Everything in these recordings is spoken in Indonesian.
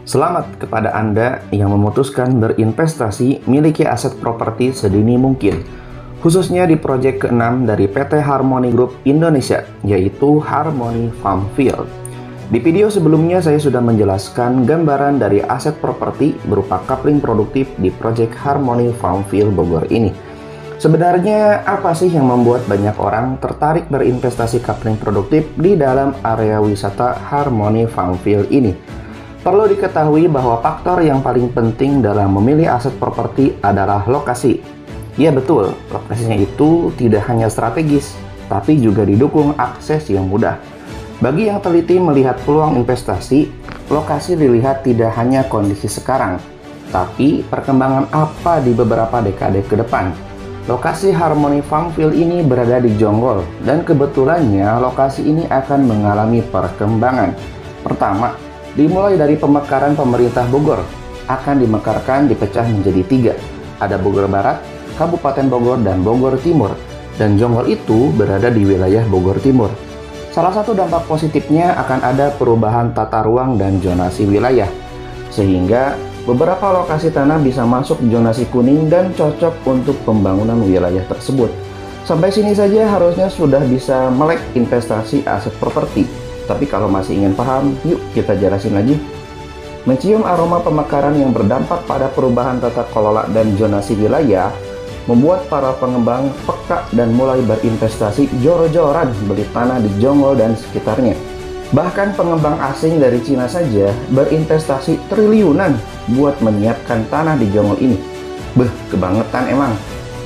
Selamat kepada Anda yang memutuskan berinvestasi miliki aset properti sedini mungkin, khususnya di proyek ke-6 dari PT Harmony Group Indonesia, yaitu Harmony Farmfield. Di video sebelumnya saya sudah menjelaskan gambaran dari aset properti berupa coupling produktif di proyek Harmony Farmfield Bogor ini. Sebenarnya apa sih yang membuat banyak orang tertarik berinvestasi coupling produktif di dalam area wisata Harmony Farmfield ini? Perlu diketahui bahwa faktor yang paling penting dalam memilih aset properti adalah lokasi. Ya betul, lokasinya itu tidak hanya strategis, tapi juga didukung akses yang mudah. Bagi yang teliti melihat peluang investasi, lokasi dilihat tidak hanya kondisi sekarang, tapi perkembangan apa di beberapa dekade ke depan. Lokasi Harmony Farmfield ini berada di Jonggol, dan kebetulannya lokasi ini akan mengalami perkembangan. Pertama, dimulai dari pemekaran pemerintah Bogor, akan dimekarkan dipecah menjadi 3. Ada Bogor Barat, Kabupaten Bogor, dan Bogor Timur, dan Jonggol itu berada di wilayah Bogor Timur. Salah satu dampak positifnya akan ada perubahan tata ruang dan zonasi wilayah, sehingga beberapa lokasi tanah bisa masuk zonasi kuning dan cocok untuk pembangunan wilayah tersebut. Sampai sini saja harusnya sudah bisa melek investasi aset properti. Tapi kalau masih ingin paham, yuk kita jelasin lagi. Mencium aroma pemekaran yang berdampak pada perubahan tata kelola dan zonasi wilayah membuat para pengembang peka dan mulai berinvestasi jor-joran beli tanah di Jonggol dan sekitarnya. Bahkan pengembang asing dari Cina saja berinvestasi triliunan buat menyiapkan tanah di Jonggol ini. Kebangetan emang.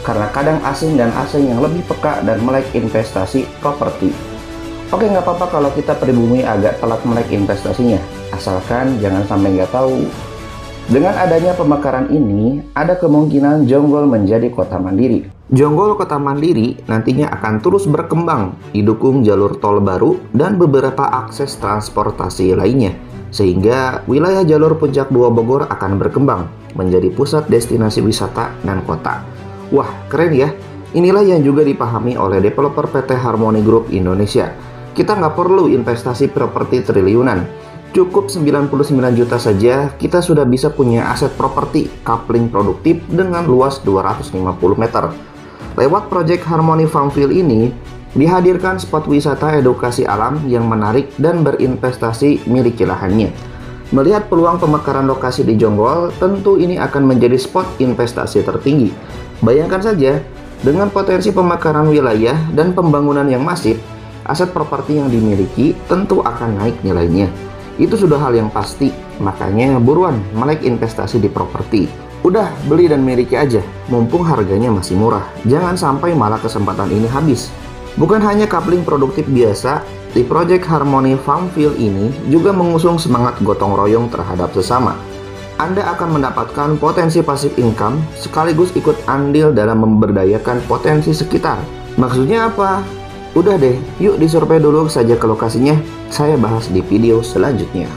Karena kadang asing dan asing yang lebih peka dan melek investasi properti. Oke, nggak apa-apa kalau kita pribumi agak telat melek investasinya, asalkan jangan sampai nggak tahu. Dengan adanya pemekaran ini, ada kemungkinan Jonggol menjadi kota mandiri. Jonggol kota mandiri nantinya akan terus berkembang, didukung jalur tol baru dan beberapa akses transportasi lainnya, sehingga wilayah jalur Puncak 2 Bogor akan berkembang menjadi pusat destinasi wisata dan kota. Wah, keren ya. Inilah yang juga dipahami oleh developer PT Harmony Group Indonesia. Kita nggak perlu investasi properti triliunan. Cukup 99 juta saja, kita sudah bisa punya aset properti coupling produktif dengan luas 250 meter. Lewat proyek Harmony Farmfield ini, dihadirkan spot wisata edukasi alam yang menarik dan berinvestasi miliki lahannya. Melihat peluang pemekaran lokasi di Jonggol, tentu ini akan menjadi spot investasi tertinggi. Bayangkan saja, dengan potensi pemekaran wilayah dan pembangunan yang masif, aset properti yang dimiliki tentu akan naik nilainya. Itu sudah hal yang pasti, makanya buruan melek investasi di properti. Udah, beli dan miliki aja, mumpung harganya masih murah. Jangan sampai malah kesempatan ini habis. Bukan hanya coupling produktif biasa, di proyek Harmony Farmfield ini juga mengusung semangat gotong royong terhadap sesama. Anda akan mendapatkan potensi passive income sekaligus ikut andil dalam memberdayakan potensi sekitar. Maksudnya apa? Udah deh, yuk disurvei dulu saja ke lokasinya. Saya bahas di video selanjutnya.